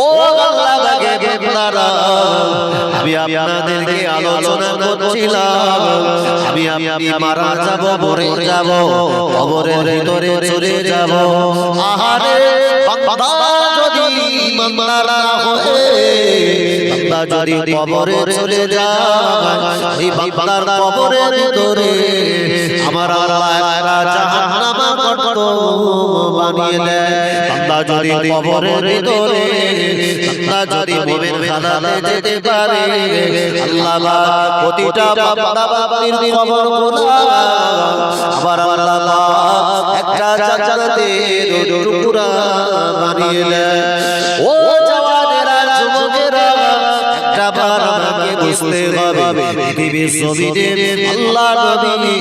ও আল্লাহ বাগে বান্দারা, আমি আপনাদেরকে আলোচনা করছিলাম, আমি মারা যাব, মরে যাব, কবরের ভিতরে চলে যাব। আহারে বান্দা যদি ইমানদার না হয়, বান্দা যদি কবরে চলে যায়, ওই বান্দার কবরের ভিতরে আমার আল্লাহ একটা জাহান্নামা গর্ত বানিয়ে দেয়। বান্দা যদি কবরের ভিতরে, বান্দা যদি মুমিন খানাতে যেতে পারে, আল্লাহ প্রতিটা বান্দা বান্দির কবর খোলা, আবার আল্লাহ একটা জান্নাতের টুকরা বানিয়ে দেয়। ও জওয়ানেরা, যুবকেরা, একটা বার আমাকে বুঝতে হবে, পৃথিবীর জমিনে আল্লাহ নবী,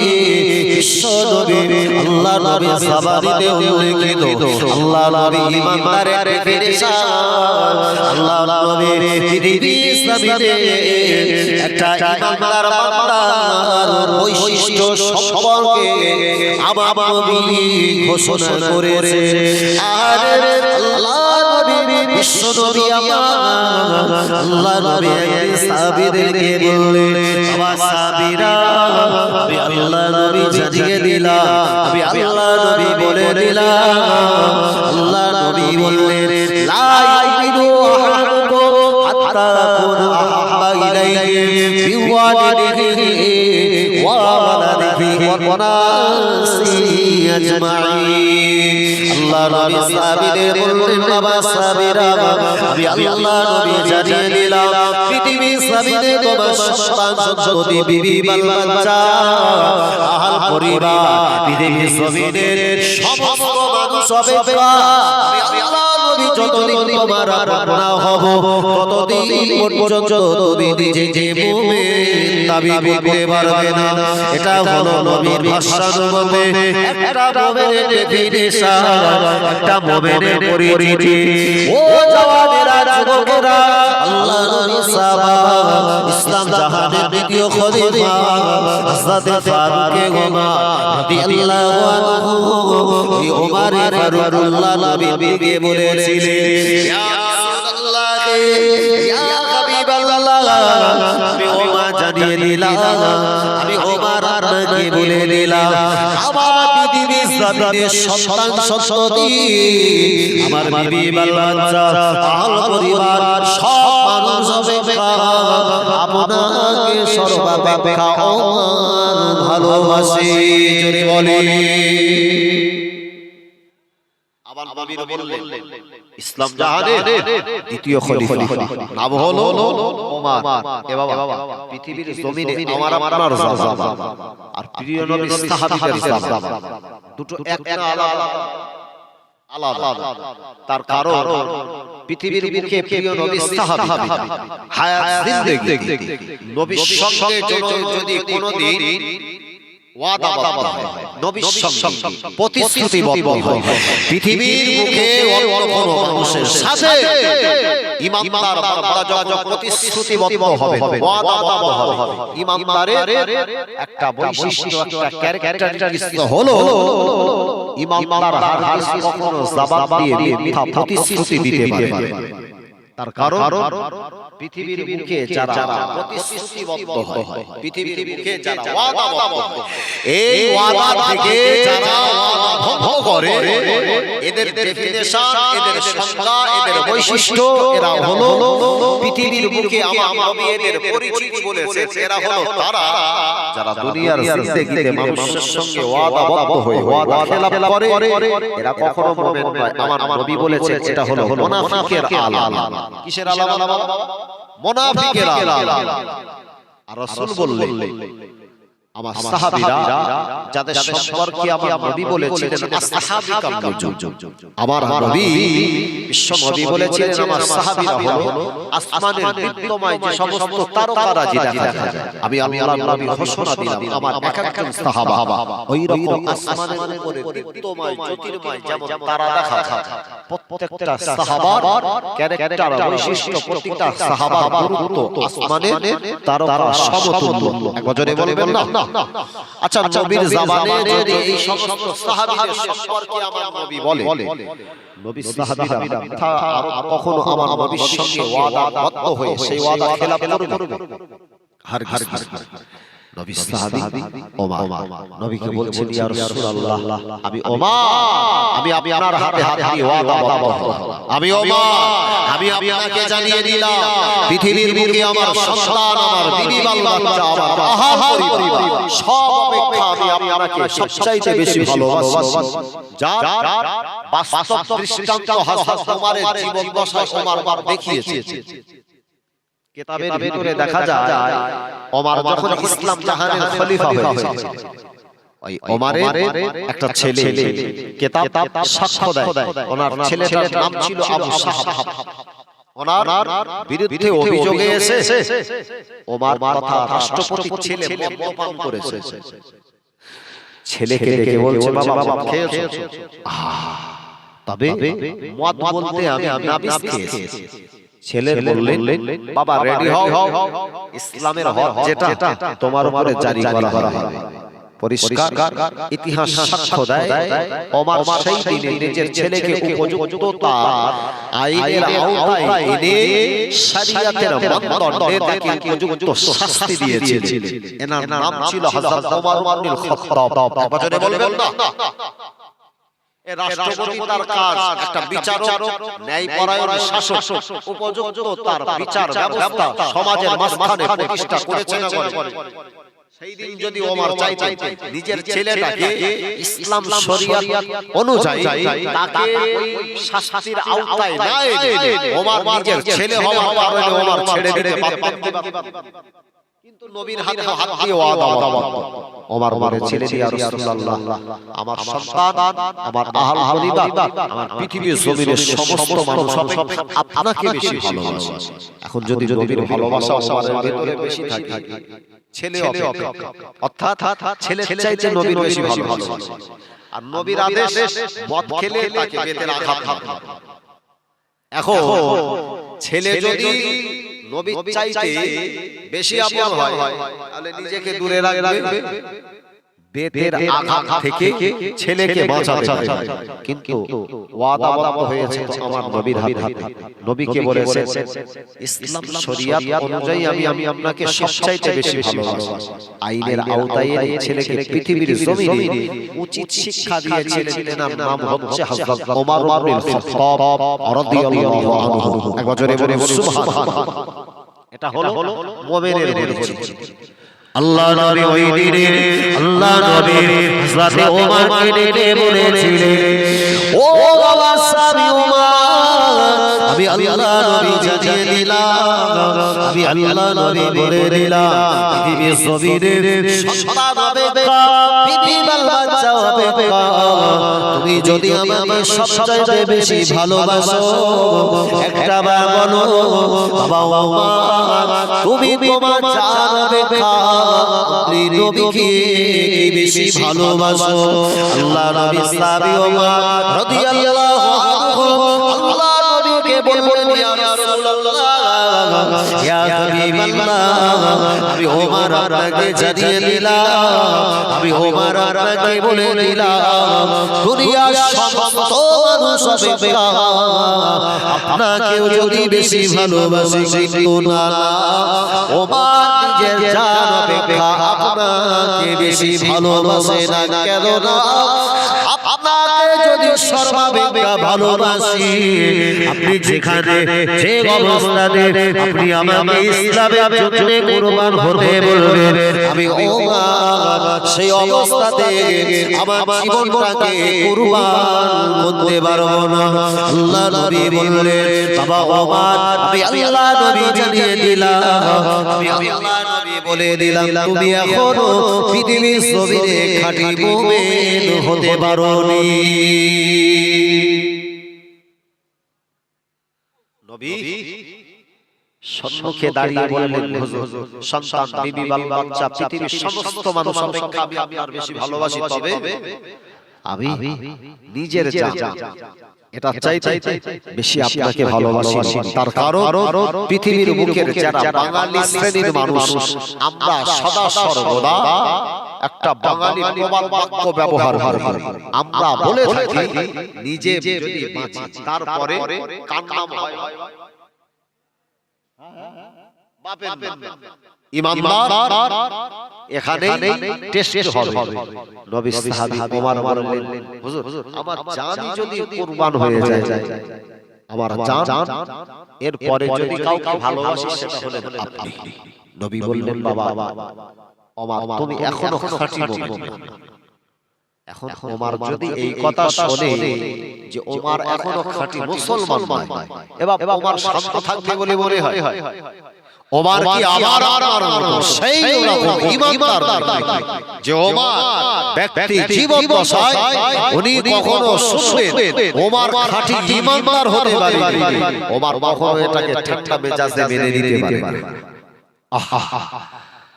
বিশ্ব নবী, আল্লাহ নবী সাবারিতে উল্লেখিত, আল্লাহ নবী ইমানদারের ডেফিনিশন, আল্লাহ নবী পৃথিবীর জমিনে একটা ইমানদার বান্দার বৈশিষ্ট্য সম্পর্কে আমার নবী ঘোষণা করেছে। আরে আল্লাহ নবী, বিশ্ব নবী আমার আল্লাহ নবী সাহাবীদেরকে বললেন, সাহাবীরা, আমি আল্লাহ নবী জানিয়ে দিলাম, আমি আল্লাহ নবী বলে দিলাম। আল্লাহ নবী বললেন, লা ইয়ামিনু আহাদুকুম হাত্তা আকুনা আহাব্বা ইলাইহি বিওয়ালিদিহি ওয়া ওয়ালাদিহি ওয়া নাসি আজমাইন। আল্লাহ নবী সাহাবীদের বললেন, বাবা সাহাবীরা, আমি আল্লাহ নবী জানিয়ে দিলাম, পৃথিবীর জমিনে তোমার সন্তান সন্ততি, বিবি, বাল বাচ্চা, আহাল পরিবার, পৃথিবীর জমিনের সমস্ত মানুষ অপেক্ষা আমি আল্লাহ নবী যতদিন তোমার আপনা হব, ততদিন পর্যন্ত তুমি নিজে মুমিন দাবি করতে পারবে না। এটা হলো নবীর ভাষার মধ্যে একটা মুমিনের ডেফিনিশন, একটা মুমিনের পরিচিতি। ও জওয়ানেরা, যুবকেরা, আল্লাহ নবী সাহাবা, ইসলাম জাহানের দ্বিতীয় খলিফা হযরত ফারুক ওমর রাদিয়াল্লাহু আনহু, এই ওমর ফারুক আল্লাহ নবীকে বলেছিলেন, ইয়া রাসূলুল্লাহ, ইয়া হাবিবাল্লাহ, আমি ওমর জানিয়ে দিলাম, আমি ওমর আপনাকে বলে দিলাম, আমার পৃথিবীর জমিনে সন্তান সন্ততি, আমার বিবি, বাল বাচ্চা, আহল পরিবার, সব মানুষ অপেক্ষা আপনাকে সর্বাপেক্ষা ওমর ভালোবাসে। জোরে বলে। আবার নবী বললেন, ইসলাম জাহানের দ্বিতীয় খলিফা নাম হলো ওমর। এ বাবা, পৃথিবীর জমিনে আমার আপনার জাযা আর প্রিয় নবী সাহাবীদের জাযা দুটো এক না আলাদা। তার কারণ পৃথিবীর বুকে প্রিয় নবী সাহাবী হায়াত জিন্দেগি নবীর সঙ্গে যদি কোনোদিন ওয়াদা হয়, নবীর সঙ্গে প্রতিশ্রুতিবদ্ধ হয়, পৃথিবীর মুখে অন্য কোনো মানুষের সাথে ইমানদার বান্দা যখন প্রতিশ্রুতিবদ্ধ হবে, ওয়াদাবদ্ধ হবে, ইমানদারের একটা বৈশিষ্ট্য, একটা ক্যারেক্টারিস্টিক হলো ইমানদার হার কখনো জবাব দিয়ে মিথ্যা প্রতিশ্রুতি দিতে পারে। তার কারণ পৃথিবীর মুখে যারা প্রতিশ্রুতিবদ্ধ হয়, পৃথিবীর মুখে যারা ওয়াদাবদ্ধ হয়, এই ওয়াদা থেকে যারা ভঙ্গ করে, এদের ডেফিনিশন, এদের সংজ্ঞা, এদের বৈশিষ্ট্য, এরা হলো পৃথিবীর মুখে আমার নবী এদের পরিচিতি বলেছে, এরা হলো তারা যারা দুনিয়ার জিন্দেগিতে মানুষের সঙ্গে ওয়াদাবদ্ধ হয়ে ওয়াদা খেলাপ করে, এরা কখনো মুমিন নয়। আমার নবী বলেছে এটা হলো মুনাফিকের আলামত। কিসের আলামত? মুনাফিকের আলামত। আর রাসূল বললেন, আমার সাহাবীরা যাদের সম্পর্কে আমার নবী বলেছিলেন আসহাবী কামজুম, আমার নবী বিশ্ব নবী বলেছিলেন আমার সাহাবীরা হলো আসমানের বিদ্যমান যে সমস্ত তারকারাজি দেখা যায়, আমি আল্লাহর নবী ঘোষণা দিলাম আমার একজন সাহাবা ওই রকম আসমানের উপরে বিদ্যমান জ্যোতির্ময় যেমন তারা দেখা যায়, প্রত্যেকটা সাহাবার ক্যারেক্টার, বৈশিষ্ট্য, প্রত্যেকটা সাহাবার গুরুত্ব আসমানের তারকা সমতুল্য। একবার জোরে বলবেন না? আচ্ছা নবীর জামানের এই সমস্ত সাহাবীদের সম্পর্কে আমার নবী বলে নবী সাহাবীরা মিথ্যা আর কখনো আমার নবীর সঙ্গে ওয়াদাবদ্ধ হয়ে সেই ওয়াদা খেলাপ করবে হর ঘর নবী সাহাবী ওমর নবীকে বলছেন ইয়া রাসূলুল্লাহ আমি ওমর আমি আপনার হাতে হাত দিয়ে ওয়াদাবদ্ধ আমি ওমর আমি আপনাকে জানিয়ে দিলাম পৃথিবীর বুকে আমার সন্তান আমার বিবি বাচ্চা আমার আহার পরিবার সব অপেক্ষা আমি আপনাকে সবচাইতে বেশি ভালোবাসি যার বাস্তব দৃষ্টান্ত হযরত ওমরের জীবন দশায় ওমর দেখিয়েছে কিতাবের ভিতরে দেখা যায় ওমর যখন ইসলাম জাহানের খলিফা হয়েছে ওই ওমরের একটা ছেলে কিতাব সাক্ষ্য দেয় ওনার ছেলেটার নাম ছিল আবু সাহাব ওনার বিরুদ্ধে অভিযোগ এসে ওমর তথা রাষ্ট্রপতির ছেলে মদ্যপান করেছে ছেলেকে ডেকে বলছে বাবা খেয়েছো তবে মদ বলতে আমি নাবিস খেয়েছি ছেলে বললেন বাবা রেডি হও ইসলামের হক যেটা তোমার উপরে জারি করা হবে পরিষ্কার ইতিহাস সাক্ষ্য দেয় ওমর সেই দিনে নিজের ছেলেকে উপযুক্ত তার আইনের আওতায় এনে শরীয়তের মানদণ্ডে তাকে উপযুক্ত শাস্তি দিয়েছিলেন এনার নাম ছিল হযরত ওমর ইবনে খাত্তাব বাজারে বলবেন না এ রাষ্ট্রপতি তার কাজ একটা বিচারক ন্যায়পরায়ণ শাসক উপযুক্ত তার বিচার ব্যবস্থা সমাজের মাঝখানে প্রতিষ্ঠা করেছে না করে সেই দিন যদি ওমর চাইতেন নিজের ছেলেটাকে ইসলাম শরিয়ত অনুযায়ী তাকে শাস্তির আওতায় না এনে ওমর নিজের ছেলে হওয়ার কারণে ওমর ছেড়ে দিতে পারতেন কিন্তু নবীর হাতে হাত দিয়ে ওয়াদাবদ্ধ ওমর বলেছিলেন ইয়া রাসূলুল্লাহ আমার সন্তান আমার আহল পরিবার আমার পৃথিবীর জমিনের সমস্ত মানুষ অপেক্ষা আপনাকে বেশি ভালোবাসে এখন যদি নবীর ভালোবাসা আমাদের ভিতরে বেশি থাকে ছেলে অপেক্ষা অর্থাৎ ছেলে চাইতে নবীর বেশি ভালোবাসে আর নবীর আদেশ মদ খেলে তাকে বেতের আঘাত হবে এখন ছেলে যদি নবী চাইতে বেশি আপন হয় তাহলে নিজেকে দূরে রাখবে বেতের আঘাত থেকে ছেলেকে বাঁচাতে কিন্তু ওয়াদাবদ্ধ হয়েছে তো আমার নবীর হাতে নবীকে বলেছেন ইসলাম শরিয়ত অনুযায়ী আমি আপনাকে সবচাইতে বেশি ভালোবাসি আইনের আওতায় এই ছেলেকে পৃথিবীর জমিনে উচিত শিক্ষা দিয়েছিলেন এনার নাম হচ্ছে হযরত ওমর ইবনে খাত্তাব রাদিয়াল্লাহু আনহু একবার জোরে বলে সুবহানাল্লাহ এটা হলো মুমিনের পরিচয় আল্লাহ নবী ওই দিনে আল্লাহ নবী হযরত ওমরকে ডেকে বলেছিলেন ও বাবা সাবি ওমর আমি আল্লাহ নবী জানিয়ে দিলাম আমি আল্লাহ নবী বলে দিলাম পৃথিবীর জমিনের সন্তান অপেক্ষা পৃথিবীর বাচ্চা অপেক্ষা তুমি যদি আমাকে সবচাইতে বেশি ভালোবাসো একটা বার বলো বাবা ওমর তুমি তোমার জান অপেক্ষা নবীকে বেশি ভালোবাসো আল্লাহ নবী সাবি ওমর রাদিয়াল্লাহু আনহু আল্লাহ নবীকে বললেন ইয়া রাসূলুল্লাহ ইয়া হাবিবাল্লাহ আমি ওমর আপনাকে জানিয়ে দিলাম আমি ওমর আপনাকে বলে দিলাম দুনিয়ার সমস্ত মানুষ অপেক্ষা আপনাকেও যদি বেশি ভালোবাসে কিন্তু না ওমর নিজের জান অপেক্ষা আপনাকে বেশি ভালোবাসে না কেন না আপনাকে যদি সর্বাপেক্ষা ভালোবাসি আপনি যেখানে যে অবস্থানে আপনি আমাকে ইসলামের জন্য কুরবান হতে বলবেন আমি ওমর সেই অবস্থাতে আমার জীবনটাকে কুরবান করতে পারবো না আল্লাহ নবী বললেন বাবা ওমর আমি আল্লাহ নবী জানিয়ে দিলাম আমি আল্লাহ নবী বলে দিলাম তুমি এখনো পৃথিবীর জমিনে খাঁটি মুমিন হতে পারোনি নবী সম্মুখে দাঁড়িয়ে বললেন হুজুর সন্তান বিবি বাচ্চা পৃথিবীর সমস্ত মানুষ অপেক্ষা আমি আপনার বেশি ভালোবাসি তবে আমি নিজের জান এটা চাইতে বেশি আপনাকে ভালোবাসি। তার কারণ পৃথিবীর বুকের যারা বাঙালি শ্রেণীর মানুষ আমরা সদা সর্বদা একটা বাঙালি প্রবাদ বাক্য ব্যবহার করি। আমরা বলে থাকি নিজে যদি বাঁচি তারপরে কার নাম হয় বাপের নাম। ইমানদার এখানে টেস্ট হবে। নবী সাহাবী ওমর বললেন, হুজুর আমার জানই যদি কুরবান হয়ে যায়, আমার জান এর পরে যদি কাউকে ভালোবাসি সেটা হলেন আপনি। নবী বললেন, বাবা ওমর তুমি এখনো খাঁটি মুমিন। এখন ওমর যদি এই কথা শুনে যে ওমর এখনো খাঁটি মুসলমান নয়, এবার ওমর শান্ত থাকবে বলে মনে হয়? ওমর কি আবার সেই রকম ঈমানদার যে ওমর ব্যক্তি জীবন দশায় উনি কখনো শুনবেন ওমর খাঁটি ঈমানদার হতে পারে, ওমর কখনো এটাকে ঠাট্টা মেজাজে মেনে নিতে পারে না।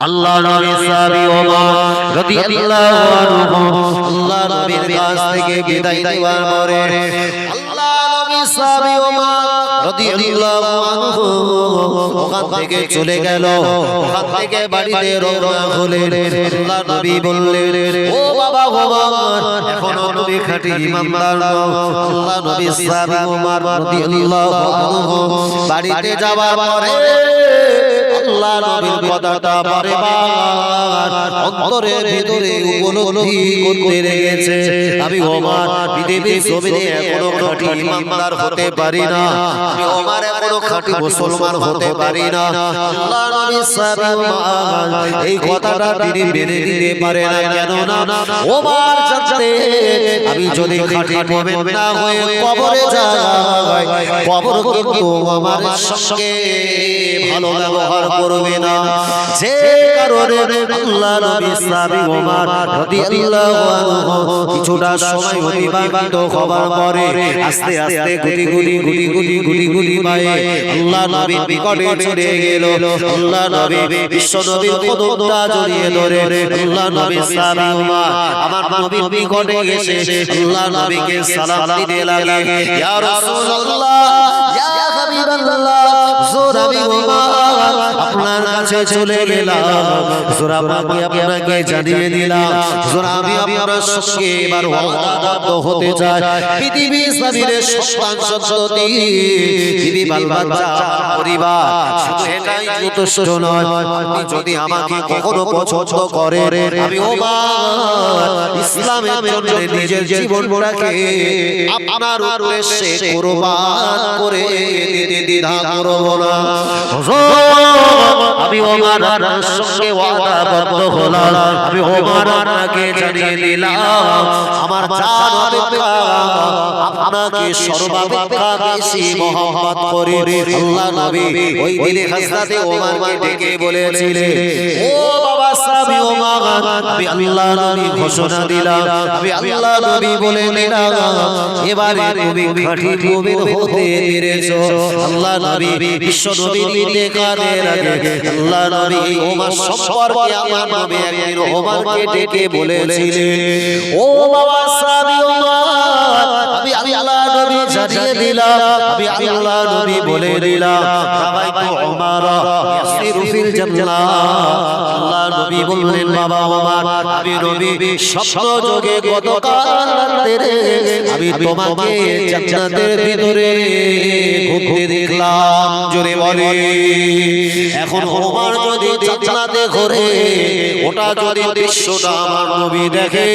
আল্লাহ নবী সাহাবী ওমর রাদিয়াল্লাহু আনহু আল্লাহ নবীর কাছ থেকে বিদায় নেওয়ার পরে আল্লাহ নবী সাহাবী ওমর রাদিয়াল্লাহু আনহু ওখান থেকে চলে গেল। ওখান থেকে বাড়িতে রওনা হলেন। আল্লাহ নবী বললেন, ও বাবা ওমর এখনো তুমি খাঁটি ঈমানদার নও। আল্লাহ নবী সাহাবী ওমর রাদিয়াল্লাহু আনহু বাড়িতে যাওয়ার পরে আল্লাহ নবীর কথাটা বারবার অন্তরের ভিতরে উপলব্ধি করতে লেগেছে, আমি ওমর পৃথিবীর জমিনে এখনো খাঁটি ঈমানদার হতে পারি না, আমি ওমর এখনো খাঁটি মুসলমান হতে পারি না। আল্লাহ নবী সাল্লাল্লাহু এই কথাটা তিনি মেনে নিতে পারে না। কেন না? ওমর জানতে আমি যদি খাঁটি মুমিন না হয়ে কবরে যাই, কবর কিন্তু আমার সঙ্গে ভালো ব্যবহার করবে না। যে কারণে আল্লাহ নবী সাহাবী ওমর রাদিয়াল্লাহু আনহু কিছুটা সময় অতিবাহিত হবার পরে আস্তে আস্তে গুটি পায়ে আল্লাহ নবীর নিকটে চলে গেল। আল্লাহ নবী বিশ্ব নবীর কদমটা জড়িয়ে ধরে আল্লাহ নবী সাহাবী ওমর আমার নবীর নিকটে এসে আল্লাহ নবীকে সালাম দিতে লাগলেন, ইয়া রাসূলুল্লাহ, ইয়া হাবিবাল্লাহ, হুজুর আমি ওমর আপনার কাছে চলে গেলাম, হুজুর আমি আপনাকে জানিয়ে দিলাম, হুজুর আমি আপনার সঙ্গে এবার ওয়াদাবদ্ধ হতে চাই। পৃথিবী জমিনের সন্তান সন্ততি, বিবি বাল বাচ্চা পরিবার, শুধু এটাই যথেষ্ট নয়, আপনি যদি আমাকে কখনো পছন্দ করেন আমি ওমর ইসলামের জন্য নিজের জীবনটাকে আপনার উদ্দেশ্যে কুরবান করে দিতে দ্বিধা করব না। আমি ওমর আপনার সঙ্গে ওয়াদাবদ্ধ হলাম, আমি ওমর আপনাকে জানিয়ে দিলাম আমার জান অপেক্ষা আপনাকে সর্বাপেক্ষা বেশি মহব্বত করি। আল্লাহ নবী ওই দিনে হযরতে ওমরকে ডেকে বলেছিলেন, ও বাবা সাহাবী ওমর আমি আল্লাহ নবী ঘোষণা দিলাম, আমি আল্লাহ নবী বলে দিলাম এবারে তুমি খাঁটি মুমিন হতে পেরেছো। আল্লাহ নবী বিশ্ব নবীর ইন্তেকালের আগে আল্লাহ নবী ওমর সম্পর্কে আমার নবী একদিন ওমরকে ডেকে বলেছিলেন, ও বাবা সাহাবী ওমর আমি আল্লাহ নবী জানিয়ে দিলাম, আমি আল্লাহ নবী বলে দিলাম রাবাইতু ওমর ইয়াসিরু ফিল জান্নাহ। আল্লাহ নবী বললেন, বাবা ওমর আমি নবী স্বপ্ন যোগে গতকাল রাতে আমি তোমাকে জান্নাতের ভিতরে ঘুরতে দেখলাম। জোরে বলে এখন ওমর যদি জান্নাতে ঘোরে, ওটা যদি দৃশ্যটা আমার নবী দেখে,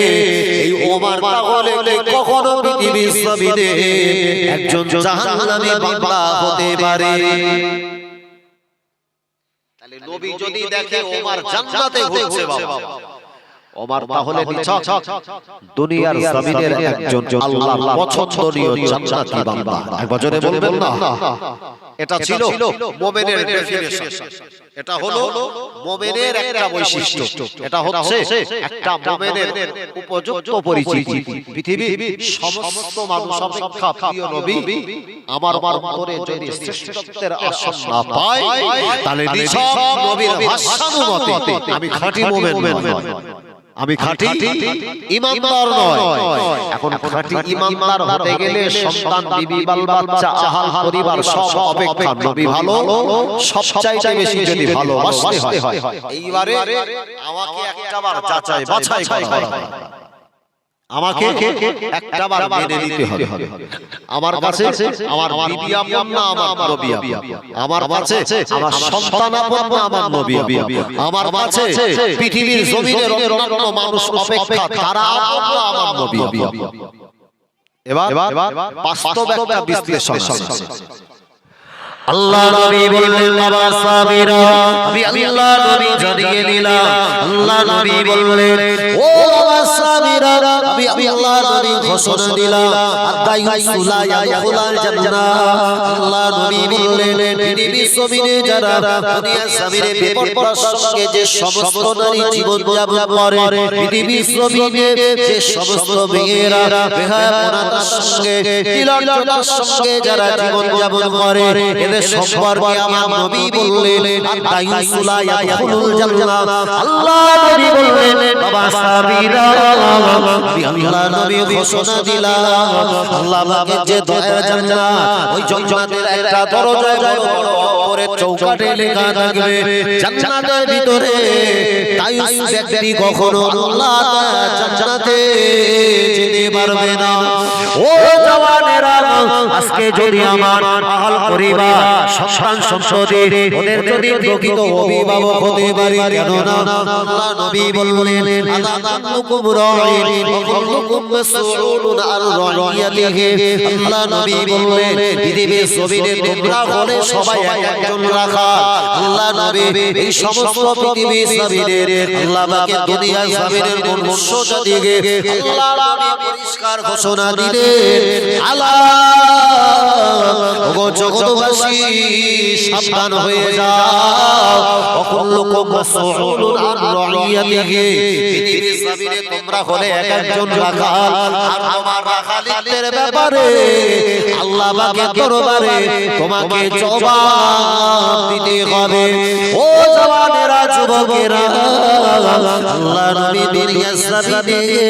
এই ওমর তাহলে কখনো পৃথিবীর জমিনে একজন জাহান্নামী বান্দা হতে পারে? তাহলে নবী যদি দেখে ওমর জান্নাতে ঘুরছে, বাবা ওমর তাহলে নিছক দুনিয়ার জমিনের একজন আল্লাহর পছন্দনীয় জান্নাতি বান্দা। একবার জোরে বলবেন না? এটা ছিল মুমিনের ডেফিনিশন, এটা হলো মুমিনের একটা বৈশিষ্ট্য, এটা হচ্ছে একটা মুমিনের উপযুক্ত পরিচিতি। পৃথিবীর সমস্ত মানুষ অপেক্ষা প্রিয় নবী আমার অন্তরে যদি শ্রেষ্ঠত্বের আসন না পায়, তাহলে নিছক নবীর ভাষানুমতে আমি খাঁটি মুমিন নই। আমি খাঁটি ঈমানদার নয়। এখন খাঁটি ঈমানদার হতে গেলে সন্তান, বিবি, বাল বাচ্চা, আহাল পরিবার সব অপেক্ষা নবী ভালো সবচাইতে বেশি যদি ভালোবাসতে হয়। এইবারে আমাকে একটাবার যাচাই বাছাই করা, আমাকে একটাবার মেনে নিতে হবে। আমার কাছে আমার বিবি আপন না আমার নবী আপন, আমার কাছে আমার সন্তান আপন না আমার নবী আপন, আমার কাছে পৃথিবীর জমিনের অন্যান্য মানুষ অপেক্ষা তারা আপন না আমার নবী আপন। এবার বাস্তব একটা বিশ্লেষণ। আল্লাহ নবী বললেন বাবা সাবিরা, আমি আল্লাহ নবী জানিয়ে দিলাম। আল্লাহ নবী বললেন ও বাবা সাবিরা, আমি আল্লাহ নবী ঘোষণা দিলাম আদাইসুলা ইয়াদখুলাল জান্নাহ। আল্লাহ নবী বললেন পৃথিবীর জমিনে যারা দুনিয়া জমিনে বেপরদার সঙ্গে যে সমস্ত নারী জীবন যাপন করে, পৃথিবীর জমিনে যে সমস্ত মেয়েরা বেহায়াপনার সঙ্গে তিলজ্জতার সঙ্গে যারা জীবন যাপন করে, এদের সম্পর্কে আমার নবী বললেন আদাইসুলা ইয়াদখুলুল জান্নাহ। আল্লাহ নবী বললেন বাবা সাবিরা, আল্লাহ নবী ঘোষণা দিলাম আল্লাহ পাকের যে দয়া জান্নাত, ওই জান্নাতের একটা দরজায় বড় বড় করে চৌকাঠে লেখা থাকবে জান্নাতের ভিতরে তাইয়ুস ব্যক্তি কখনো আল্লাহ জান্নাতে যেতে পারবে না। ও জওয়ানেরা, আজকে যদি আমার আহল পরিবার, সন্তান সন্ততি ওদের যদি প্রকৃত অভিভাবক হতে পারি, কেন না আল্লাহ নবী বললেন আদাতুকুম রাঈন ওয়া কুল্লুকুম মাসউলুন আন রাইয়াতিহি। আল্লাহ নবী বললেন পৃথিবীর জমিনে তোমরা হলে সবাই একজন রাখাল। আল্লাহ নবী এই সমস্ত পৃথিবীর জমিনের আল্লাহ পাকের দুনিয়া জমিনের মনুষ্য জাতিকে আল্লাহ নবী পরিষ্কার ঘোষণা দিলেন আলা ওগো জগৎবাসী সাবধান হয়ে যাও, অকুল্লুকুম মাসউলুন আন রাইয়াতিহি। পৃথিবীর জমিনে তোমরা হলে একজন রাখাল, আর তোমার রাখালিত্বের ব্যাপারে আল্লাহ পাকের দরবারে তোমাকে জবাব দিতে হবে। ও জওয়ানেরা, যুবকেরা, আল্লাহ নবী দুনিয়ার জমিনে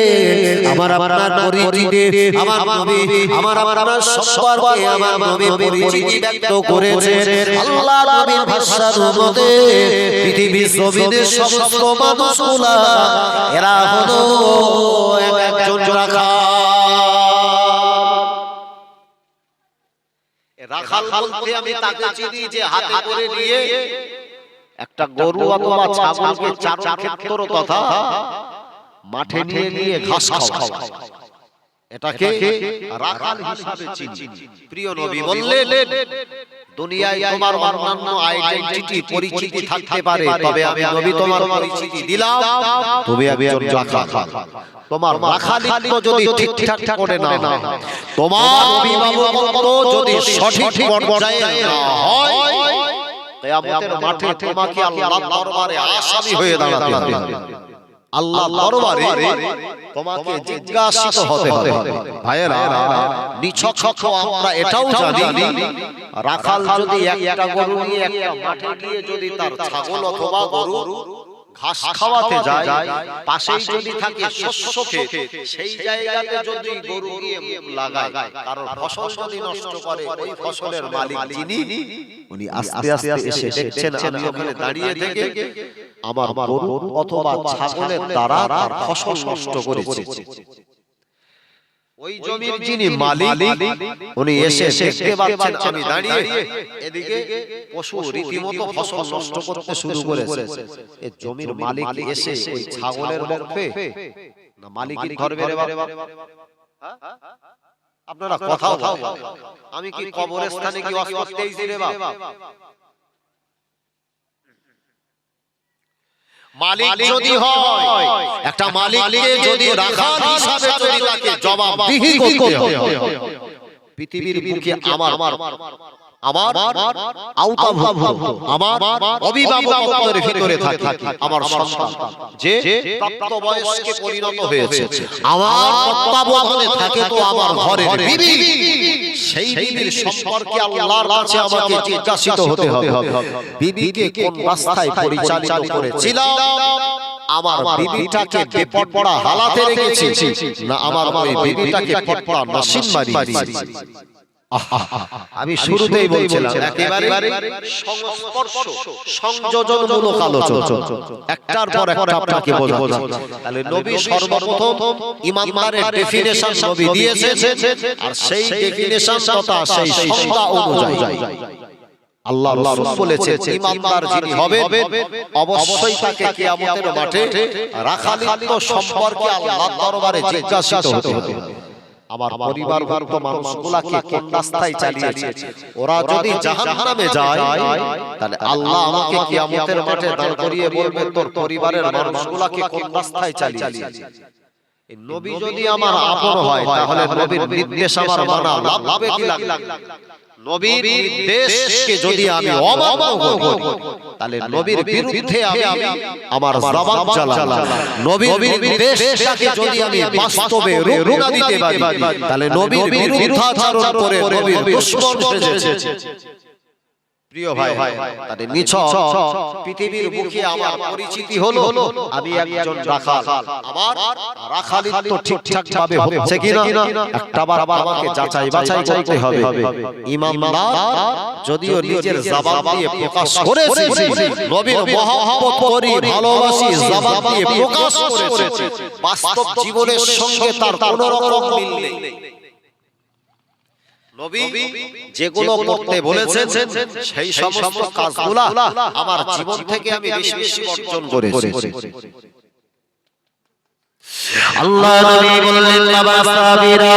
আমার আপনার পরিচিতি, আমার নবী আমার আপনার সম্পর্কে আমার নবী পরিচিতি ব্যক্ত করেছেন। আল্লাহ নবীর ভাষার মতে পৃথিবীর জমিনের সমস্ত মানুষগুলা এরা হলো একজন রাখাল বলতে আমি তাকে চিনি যে হাতে করে নিয়ে একটা গরু অথবা ছাগলকে চারণ ক্ষেত্র তথা মাঠে নিয়ে গিয়ে ঘাস খাওয়ায়, এটাকে রাখাল হিসাবে চিনি। প্রিয় নবী বললেন দুনিয়ায় তোমার অন্যান্য আইডেন্টিটি পরিচিতি থাকতে পারে, তবে আমি নবী তোমার পরিচিতি দিলাম তুমি একজন রাখাল। তোমার রাখালিত্ব যদি ঠিকঠাক করে না হয়, তোমার অভিভাবকত্ব যদি সঠিক পর্যায়ে না হয়, কিয়ামতের মাঠে তোমাকে আল্লাহর দরবারে আসামি হয়ে দাঁড়াতে হবে। আল্লাহর দরবারে তোমাকে জিজ্ঞাসিত হতে হবে। ভাইয়েরা, নিছক আমরা এটাও জানি রাখাল যদি একটা গরু নিয়ে একটা মাঠে গিয়ে যদি তার ছাগল অথবা গরু ঘাস খাওয়াতে যায়, পাশেই যদি থাকে শস্য ক্ষেত, সেই জায়গাতে যদি গরু গিয়ে মুখ লাগায়, কারণ ফসল যদি নষ্ট করে, ওই ফসলের মালিক যিনি উনি আস্তে আস্তে এসে দেখছেন আমি ওখানে দাঁড়িয়ে থেকে আমার গরু অথবা ছাগলের দ্বারা তার ফসল নষ্ট করেছে। ওই জমির যিনি মালিক উনি এসে দেখতে পাচ্ছেন আমি দাঁড়িয়ে, এদিকে পশু রীতিমতো ফসল নষ্ট করতে শুরু করেছে। এই জমির মালিক এসে ওই ছাগলের মুখে না মালিকের ধরবে রে বাবা, আপনারা কথাও আমি কি কবরস্থানে কি ওয়াজ করতেইছি রে বাবা? মালিক যদি হয়, একটা মালিককে যদি রাখাল হিসাবে যদি তাকে জবাবদিহি করতে হয়, পৃথিবীর বুকে আমার আওতাভুক্ত আমার অভিভাবকত্বের ভিতরে থাকে আমার সন্তান যে প্রাপ্তবয়স্কে পরিণত হয়েছে, আমার তত্ত্বাবধানে থাকে তো আমার ঘরের বিবি, সেই বিবির সম্পর্কে আল্লাহর কাছে আমাকে জিজ্ঞাসিত হতে হবে। বিবিকে কোন রাস্তায় পরিচালিত করেছিলাম, আমার বিবিটাকে বেপরোয়া হালাতে রেখেছি, না আমার ওই বিবিটাকে পরপরা নসিব মারিয়েছি। আমি শুরুতেই বলছিলাম একেবারে সংস্পর্শ সংযোজনমূলক আলোচনা, একটার পর একটা আপনাকে বোঝাবো। তাহলে নবী সর্বপ্রথম ঈমানদারের ডেফিনিশন নবী দিয়েছেন, আর সেই ডেফিনিশন তথা সেই সংজ্ঞা অনুযায়ী আল্লাহ রাসূল বলেছেন ঈমানদার যিনি হবেন অবশ্যই তাকে কিয়ামতের মাঠে রাখালিত্ব সম্পর্কে আল্লাহর দরবারে জিজ্ঞাসিত হতে হবে। আমার পরিবারভুক্ত মানুষগুলাকে কোন রাস্তায় চালিয়েছে, ওরা যদি জাহান্নামে যায় তাহলে আল্লাহ আমাকে কিয়ামতের মাঠে দাঁড় করিয়ে বলবে তোর পরিবারের মানুষগুলাকে কোন রাস্তায় চালিয়েছে। এই নবী যদি আমার আপন হয় তাহলে নবীর নির্দেশ আমার মানা লাগবে কি লাগবে? নবীর নির্দেশকে যদি আমি অমান্য করি তাহলে নবীর বিরুদ্ধে আমি আমার জবান চালালাম। নবীর নির্দেশটাকে যদি আমি বাস্তবে রুখা দিতে পারি তাহলে নবীর বিরুদ্ধাচরণ করে নবীর দুশমন সেজেছে। প্রিয় ভাই, তাহলে নিছক পৃথিবীর মুখে আমার পরিচিতি হলো আমি একজন রাখাল, আমার রাখালিত্ব ঠিকঠাক ভাবে হচ্ছে কিনা একটাবার আমাকে যাচাই বাছাই করতে হবে। ঈমানদার যদিও নিজের জবান দিয়ে প্রকাশ করেছে নবীর মহব্বত করি ভালোবাসি, জবান দিয়ে প্রকাশ করেছে, বাস্তব জীবনের সঙ্গে তার কোনো রকম মিল নেই। নবী যেগুলো করতে বলেছেন সেই সমস্ত কাজগুলো আমার জীবন থেকে আমি বেশি বেশি অর্জন করেছি। আল্লাহ নবী বললেন বাবা সাবিরা,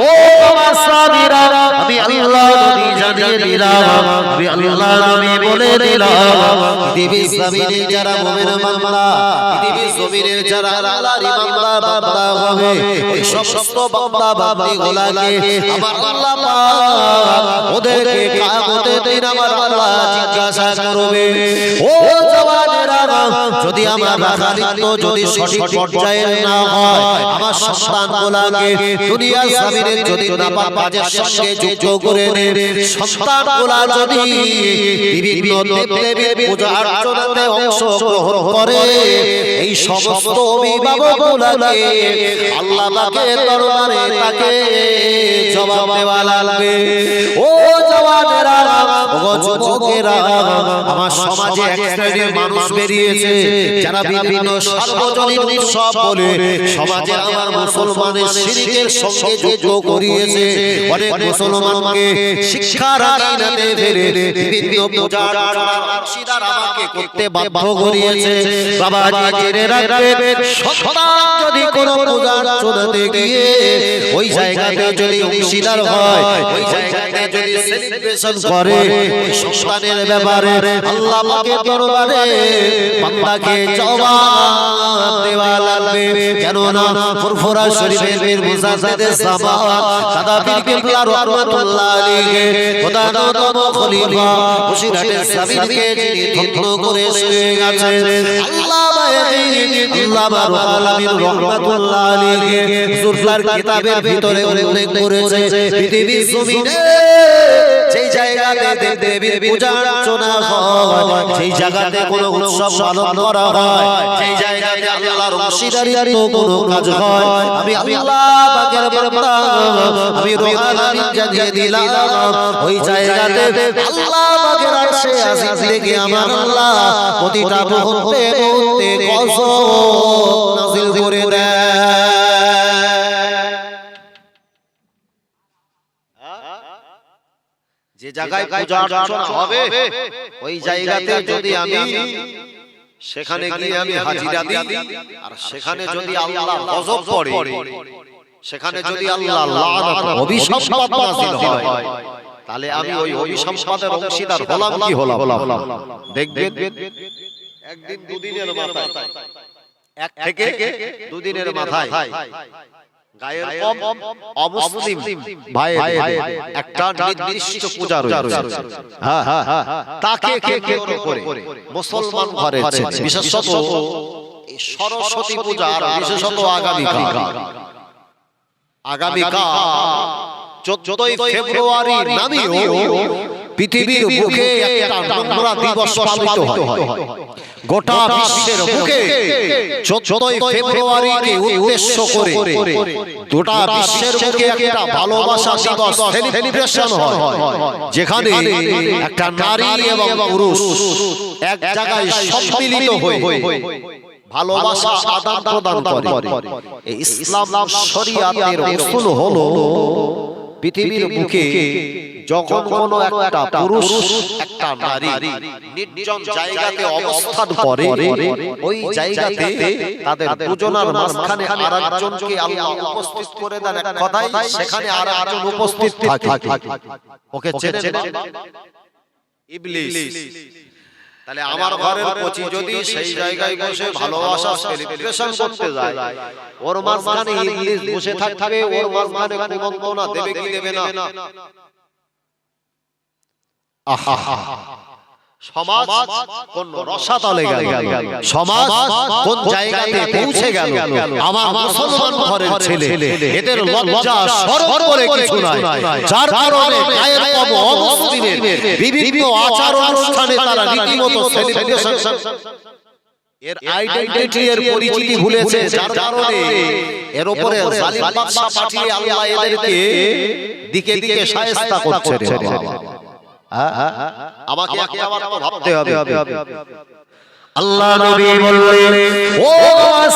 ও বাবা সাবিরা, আমি আল্লাহ নবী জানিয়ে দিলাম, আমি আল্লাহ নবী বলে দিলাম পৃথিবীর জমিনে যারা মুমিন বান্দা, পৃথিবীর জমিনে যারা আল্লাহর ইমানদার বান্দা হবে ওই সমস্ত বান্দা বান্দীগুলোকে আমার আল্লাহ পাক ওদেরকে কিয়ামতের দিন আমার আল্লাহ জিজ্ঞাসা করবে, ও জওয়ানেরা যদি আমার রাখালিত্ব যদি সঠিক পর্যায়ে না হয়, আমার সন্তানগুলোকে দুনিয়ার জমিনে যদি নাপাক কাজের সঙ্গে যুক্ত করে নেন, সন্তানগুলো যদি বিভিন্ন দেবদেবীর পূজা অর্চনাতে অংশগ্রহণ করে, এই সমস্ত অভিভাবকগুলোকে আল্লাহ পাকের দরবারে তাকে জবাব দেওয়া লাগবে। ও জওয়ানেরা, ও যুবকেরা, আমার সমাজে এক শ্রেণীর মানুষ বেরিয়েছে যারা বিভিন্ন সার্বজনীন উৎসব বলে সমাজে আমার মুসলমানের শিরকের সঙ্গে যুক্ত করিয়েছে, অনেক মুসলমানকে শিক্ষার আঙিনাতে ফেলে বিভিন্ন পূজা অর্চনার অংশীদার আমাকে করতে বাধ্য করিয়েছে। বাবা জেনে রাখবেন, সন্তান যদি কোনো পূজা অর্চনাতে গিয়ে ওই জায়গাতে যদি অংশীদার হয়, ওই জায়গাতে যদি সেলিব্রেশন করে, ওই সন্তানের ব্যাপারে আল্লাহ পাকের দরবারে বান্দাকে জবাব দেওয়া লাগবে। কেননা ফুরফুরা শরীফের মুজাদ্দিদে জামান দাদা পীর কিবলা রাহমাতুল্লাহ আলাইহি খোদা নবম খলিফা মুশিরাতে সাবিরকে যিনি ধ্বংস করে শুয়ে গেছেন, আল্লামা আল্লামা আলামিন রাহমাতুল্লাহ আলাইহি হুজুরলার কিতাবের ভিতরে উল্লেখ করেছে পৃথিবীর জমিনে যেই জায়গাতে দেবীর পূজা অর্চনা হয়, সেই জায়গাতে কোনো উৎসব পালন করা হয়, সেই জায়গাতে আল্লাহর অংশীদারিত্ব কোনো কাজ হয়, আমি আল্লাহ পাকের বান্দা আমি রুহানি জানিয়ে দিলাম ওই জায়গাতে আল্লাহ পাকের আরশে আজিম থেকে আমার আল্লাহ প্রতিটা মুহূর্তে মুহূর্তে গজব নাযিল করে দেয়। যে জায়গায় পূজা অর্চনা হবে ওই জায়গাতে যদি আমি সেখানে গিয়ে আমি হাজিরা দিই, আর সেখানে যদি আল্লাহর গজব পড়ে, সেখানে যদি আল্লাহর লানত অভিশাপ নাযিল হয়, তাহলে আমি ওই অভিশাপের অংশীদার হলাম কি হলাম? দেখবেন একদিন দুদিনের মাথায়, এক থেকে দুদিনের মাথায় গায়ের কম অমুসলিম ভাই একটা নির্দিষ্ট পূজা রয়েছে, তাকে কেন্দ্র করে মুসলমান ঘরে বিশেষত এই সরস্বতী পূজা, আর বিশেষত আগামীকাল 14ই ফেব্রুয়ারি নামেও পৃথিবীর বুকে একটা নোংরা দিবস পালিত হয়। গোটা বিশ্বের বুকে 14ই ফেব্রুয়ারিকে উদ্দেশ্য করে গোটা বিশ্বের বুকে একটা ভালোবাসা দিবস সেলিব্রেশন হয়, যেখানে একটা নারী এবং পুরুষ এক জায়গায় সম্মিলিত হয়ে ভালোবাসা আদান প্রদান করে। এই ইসলাম শরিয়াতের উসুল হলো পৃথিবীর বুকে যখন কোনো একটা পুরুষ একটা নারী নির্জন জায়গাতে অবস্থান করে, ওই জায়গাতে তাদের দুজনের মাঝখানে আরেকজনকে আল্লাহ উপস্থিত করে দেন এক কথায়, সেখানে আরেকজন উপস্থিত থাকে। ওকে চেনেন? ইবলিস। তাহলে আমার ঘরের কচি যদি সেই জায়গায় বসে ভালোবাসা সেলিব্রেশন করতে যায়, ওর মাঝখানে ইবলিস বসে থাকবে, ওর মাঝখানে কুমন্ত্রণা দেবে কি দেবে না? সমাজ কোন রসাতলে গেল, সমাজ কোন জায়গাতে পৌঁছে গেল। আমার মুসলমান ঘরের ছেলে এদের লজ্জা শরম করে কিছু নাই, যার কারণে গায়ের কম অমুসলিমের বিভিন্ন আচার অনুষ্ঠানে তারা রীতিমতো সেলিব্রেশন এর আইডেন্টিটি এর পরিচিতি ভুলেছে, যার কারণে এর উপরে জালিম বাদশা পাঠিয়ে আল্লাহ এদেরকে দিকে দিকে শায়েস্তা করছে। আমাকে একবার তো ভাবতে হবে। আল্লাহ নবী বললেন, ও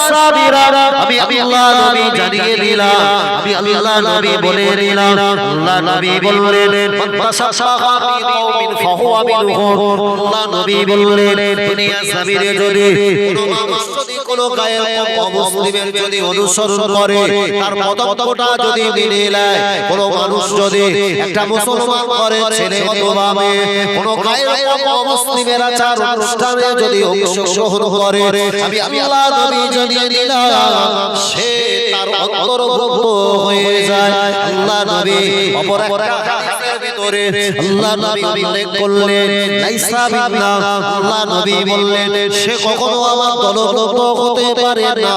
সাহাবীরা, আমি আল্লাহ নবী জানিয়ে দিলাম, আমি আল্লাহ নবী বলে দিলাম। আল্লাহ নবী বললেন, মান তাসাসাহা ফি কওমিন ফাহুয়া মিনহুম। আল্লাহ নবী বললেন, দুনিয়া জমিনে যদি কোনো মানুষ যদি কোনো গায়ের অমুসলিমের যদি অনুসরণ করে, তার পদক্ষেপটা যদি মেনে নেয়, কোনো মানুষ যদি একটা মুসলমান করে ছেলে অথবা মেয়ে কোনো গায়ের অমুসলিমের আচার অনুষ্ঠানে যদি অংশগ্রহণ করে, আমি আল্লাহ নবী জানিয়ে দিলাম সে তার অন্তর্ভুক্ত হয়ে যায়। আল্লাহ নবী অপর একটা হাদিসের ভিতরে আল্লাহ নবী উল্লেখ করলেন, লাইসা বিনা, আল্লাহ নবী বললেন সে কখনো আমার দলভুক্ত হতে পারে না,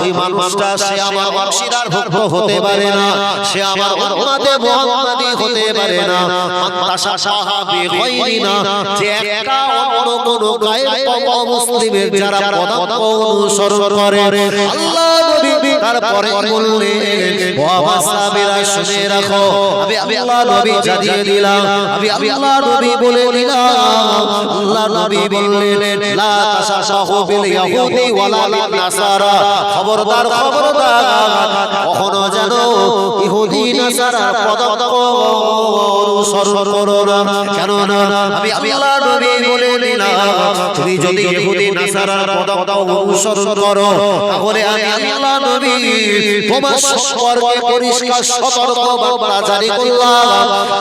ওই মানুষটা সে আমার বংশীদার ভুক্ত হতে পারে না, সে আমার উম্মতে মুহাম্মাদি হতে পারে না। আন্তাশা সাহাবী গায়রিনা, যে একটা অন্য কোনো গায়ের মুসলিমের যারা পদাঙ্ক অনুসরণ করে, আল্লাহ নবী তারপরে বললেন, ও আমার সাহাবীরা শুনে রাখো, আমি আল্লাহ নবী জানিয়ে দিলাম, আমি আল্লাহ নবী বলে দিলাম। আল্লাহ নবী বললেন, লা তাশাশাহু বিল ইয়াহুদি ওয়ালা বিন নাসারা, খবরদার খবরদার কখনো যেন ইহুদি নাসারার পদাঙ্ক অনুসরণ করো না। কেন না? আমি আল্লাহ নবী বলে দিলাম, তুমি যদি ইহুদি নাসারার পদাঙ্ক অনুসরণ করো, তাহলে আমি আল্লাহ নবী তোমার সম্পর্কে পরিষ্কার সতর্ক বার্তা জারি করলাম,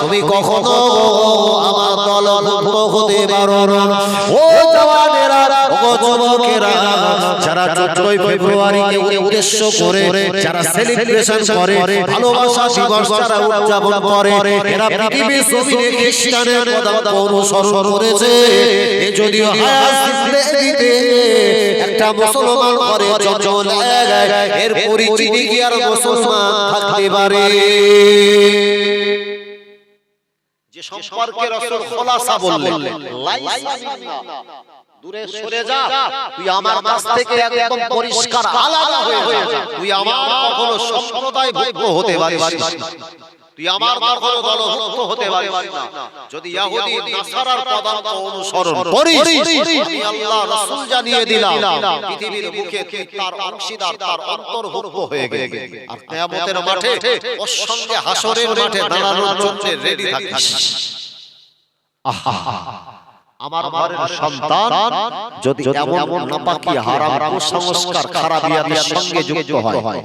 তুমি কখনো আমার দলভুক্ত হতে পারো না। ও জওয়ানেরা, ও যুবকেরা, যারা 14ই ফেব্রুয়ারিকে উদ্দেশ্য করে যারা সেলিব্রেশন করে, ভালোবাসা দিবস যারা উদযাপন করে, এরা পৃথিবীর জমিনে খ্রিস্টানের পদাঙ্ক অনুসরণ করেছে। এ যদিও দিতে একটা মুসলমান করে যখন এর পরিচিতি কি আর মুসলমান থাকতে পারে? যে সম্পর্কে রাসূল খোলাসা বললেন, লাইসা মিন্না, দূরে সরে যা, তুই আমার কাছ থেকে একদম পরিষ্কার আলাদা হয়ে যা, তুই আমার কখনো সম্প্রদায়ভুক্ত হতে পারিস না, তুই আমার কখনো দলভুক্ত হতে পারিস না। যদি ইহুদি নাসারার পদাঙ্ক অনুসরণ করিস, আমি আল্লাহ রাসূল জানিয়ে দিলাম পৃথিবীর বুকে তুই তার অংশীদার, তার অন্তর্ভুক্ত হয়ে গেলি। আর কিয়ামতের মাঠে ওর সঙ্গে হাসরের মাঠে দাঁড়ানোর জন্য রেডি থাকিস। আহা, আমার ঘরের সন্তান যদি এমন নাপাকি হারাম কুসংস্কার খারাপিয়াতের সঙ্গে যুক্ত হয়,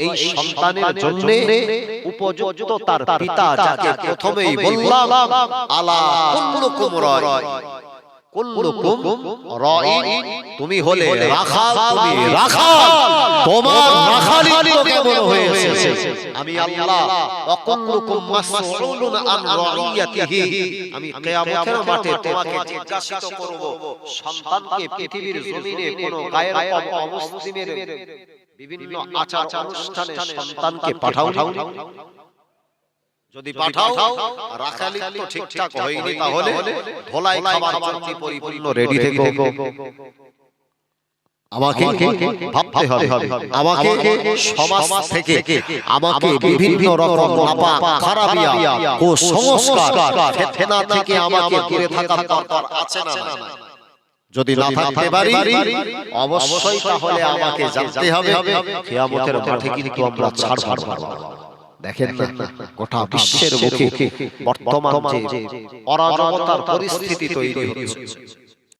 এই সন্তানের জন্য উপযুক্ত তার পিতা, যাকে প্রথমেই বললাম, আলা কুল্লুকুম রাই, কুল্লুকুম রাই, তুমি হলে রাখাল, তুমি রাখাল, তোমার রাখালি তো কেমন হয়েছে? আমি আল্লাহ ওয়াকুল্লুকুম মাসউলুন আন রাইয়াতিহি, আমি কিয়ামতের মাঠে তোমাকে জিজ্ঞাসিত করব সন্তানকে পৃথিবীর জমিনে কোন গায়ের অমুসলিমের বিভিন্ন আচার অনুষ্ঠানে সন্তানকে পাঠাও। যদি পাঠাও রাখালি তো ঠিকঠাক হয়নি তাহলে ধোলাই খাবার জন্য পরিপূর্ণ রেডি থেকো। আমাকে ভাবতে হবে আমাকে সমাজ থেকে আমাকে বিভিন্ন রকম খারাপিয়া ও সংস্কার ফেতনা থেকে আমাকে দূরে থাকার দরকার আছে না? যদি না থাকতে পারি অবশ্যই তাহলে আমাকে জানতে হবে কিয়ামতের মাঠে কিন্তু আমরা ছাড় পাবো। দেখেন না গোটা বিশ্বের বুকে বর্তমান যে অরাজকতার পরিস্থিতি তৈরি হচ্ছে,